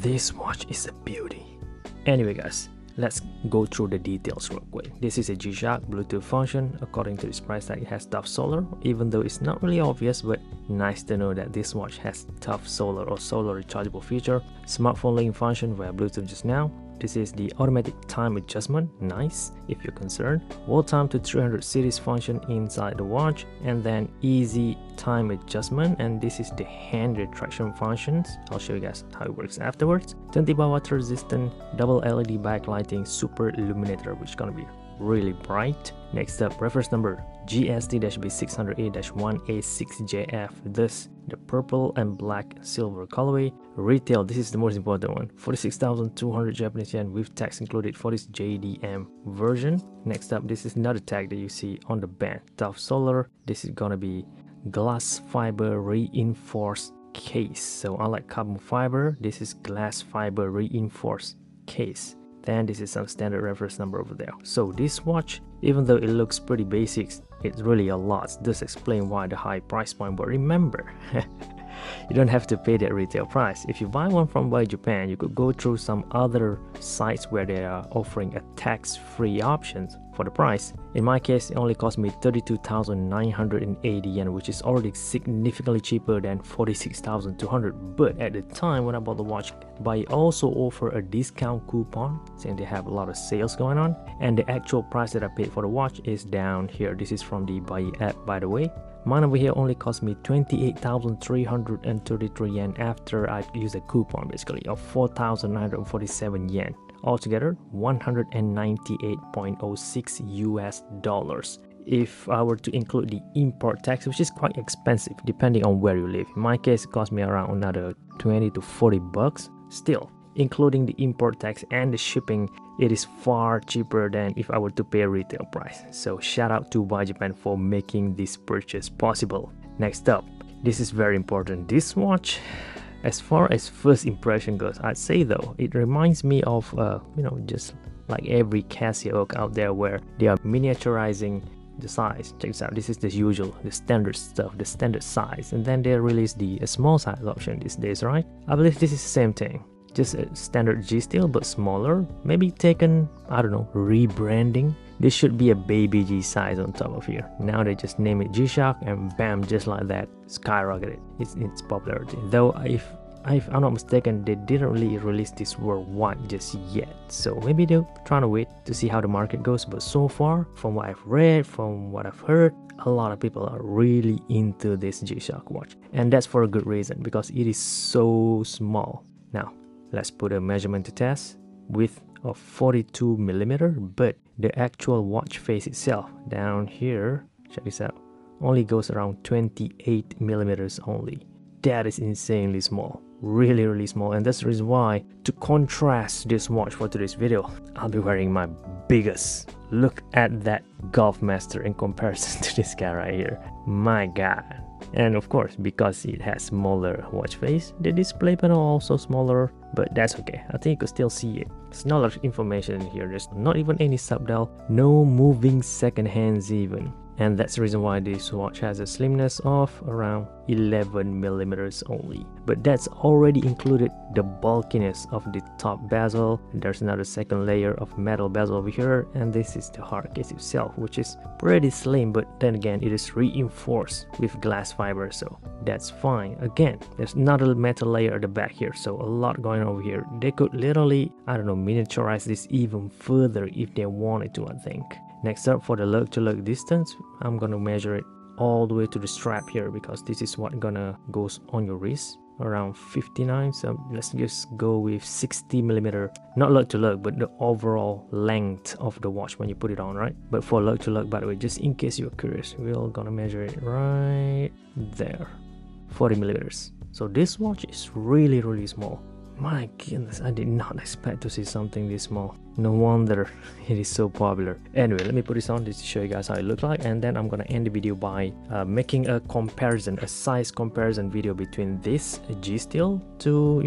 This watch is a beauty. Anyway guys, let's go through the details real quick. This is a G-Shock Bluetooth function. According to this price tag, it has tough solar, even though it's not really obvious, but nice to know that this watch has tough solar or solar rechargeable feature. Smartphone link function via Bluetooth just now. This is the automatic time adjustment, nice if you're concerned. World time to 300 series function inside the watch, and then easy time adjustment, and this is the hand retraction functions. I'll show you guys how it works afterwards. 20 bar water resistant, double LED backlighting, super illuminator, which is gonna be really bright. Next up, reference number GST-B600 this the purple and black silver colorway. Retail, this is the most important one, 46,200 Japanese yen with tax included for this JDM version. Next up, this is another tag that you see on the band, tough solar. This is gonna be glass fiber reinforced case. So unlike carbon fiber, this is glass fiber reinforced case. Then this is some standard reference number over there. So this watch, even though it looks pretty basic, it's really a lot. This explains why the high price point. But remember, you don't have to pay that retail price. If you buy one from Buy Japan, you could go through some other sites where they are offering a tax-free options for the price. In my case, it only cost me 32,980 yen, which is already significantly cheaper than 46,200. But at the time when I bought the watch, Buy also offer a discount coupon saying they have a lot of sales going on, and the actual price that I paid for the watch is down here. This is from the Buy app, by the way. Mine over here only cost me 28,333 yen after I used a coupon basically of 4,947 yen. Altogether 198.06 US dollars. If I were to include the import tax, which is quite expensive depending on where you live. In my case, it cost me around another 20 to 40 bucks. Still, including the import tax and the shipping, it is far cheaper than if I were to pay a retail price. So shout out to Buy Japan for making this purchase possible. Next up, this is very important. This watch, as far as first impression goes, I'd say though, it reminds me of just like every Casio out there where they are miniaturizing the size. Check this out. This is the usual, the standard stuff, the standard size, and then they release the small size option these days, right? I believe this is the same thing. Just a standard G steel but smaller, maybe taken, I don't know, rebranding. This should be a baby G size on top of here. Now they just name it G-Shock and bam, just like that, skyrocketed its popularity. Though if I'm not mistaken, they didn't really release this worldwide just yet. So maybe they're trying to wait to see how the market goes. But so far, from what I've read, from what I've heard, a lot of people are really into this G-Shock watch. And that's for a good reason, because it is so small. Now, let's put a measurement to test. Width of 42 millimeter, but the actual watch face itself down here, check this out, only goes around 28 millimeters only. That is insanely small, really small, and that's the reason why, to contrast this watch for today's video, I'll be wearing my biggest. Look at that Golf Master in comparison to this guy right here. My god. And of course, because it has smaller watch face, the display panel also smaller, but that's okay. I think you could still see it. There's not a lot of information in here. There's not even any subdial, no moving second hands even. And that's the reason why this watch has a slimness of around 11 millimeters only. But that's already included the bulkiness of the top bezel. There's another second layer of metal bezel over here, and this is the hard case itself, which is pretty slim, but then again, it is reinforced with glass fiber, so that's fine. Again, there's another metal layer at the back here, so a lot going on over here. They could literally, I don't know, miniaturize this even further if they wanted to, I think. Next up, for the lug-to-lug distance, I'm gonna measure it all the way to the strap here, because this is what gonna goes on your wrist, around 59. So let's just go with 60 millimeter, not lug-to-lug, but the overall length of the watch when you put it on, right? But for lug-to-lug, by the way, just in case you're curious, we're gonna measure it right there, 40 millimeters. So this watch is really small. My goodness, I did not expect to see something this small. No wonder it is so popular. Anyway, let me put this on just to show you guys how it looks like, and then I'm gonna end the video by making a comparison, a size comparison video between this G steel to,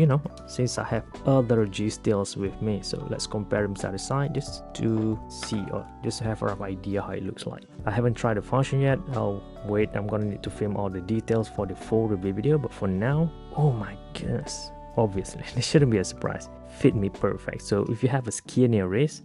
since I have other G steels with me. So let's compare them side to side just to see, or just to have a rough idea how it looks like. I haven't tried the function yet. I'll wait. I'm gonna need to film all the details for the full review video, but for now, oh my goodness. obviously. This shouldn't be a surprise. Fit me perfect. So if you have a skinnier wrist,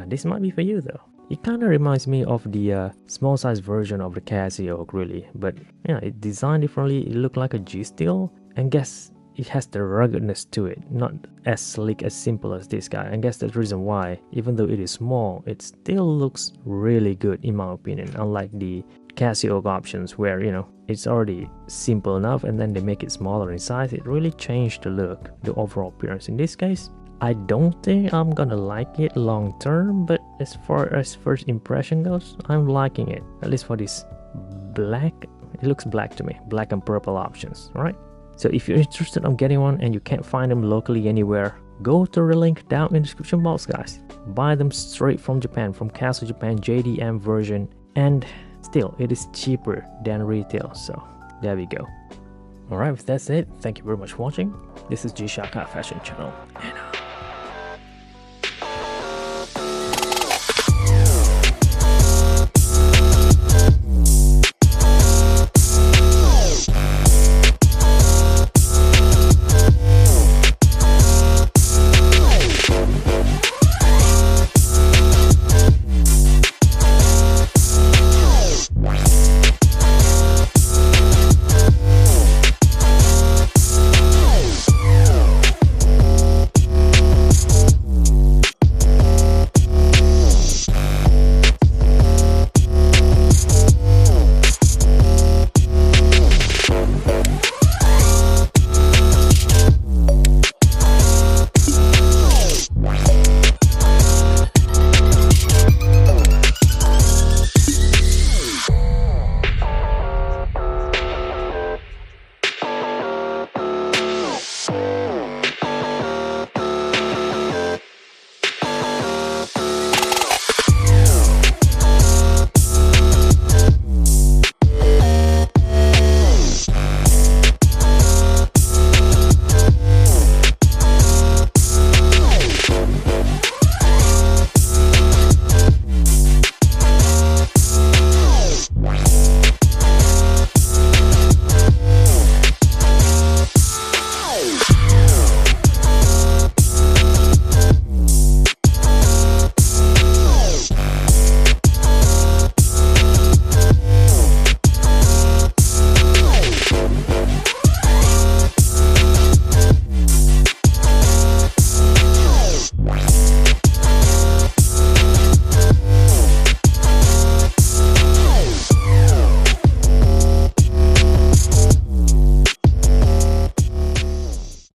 this might be for you though. It kind of reminds me of the small size version of the Casio, really. But yeah, it's designed differently. It looked like a G-Steel, and guess it has the ruggedness to it, not as sleek, as simple as this guy. I guess that's the reason why, even though it is small, it still looks really good in my opinion, unlike the Casio options where, you know, it's already simple enough and then they make it smaller in size. It really changed the look, the overall appearance. In this case, I don't think I'm gonna like it long term, but as far as first impression goes, I'm liking it, at least for this black. It looks black to me, black and purple options, right? So if you're interested in getting one and you can't find them locally anywhere, go to the link down in the description box, guys. Buy them straight from Japan, from Casio Japan JDM version, and still it is cheaper than retail, so there we go. Alright, that's it. Thank you very much for watching. This is G-Shock Fashion Channel, and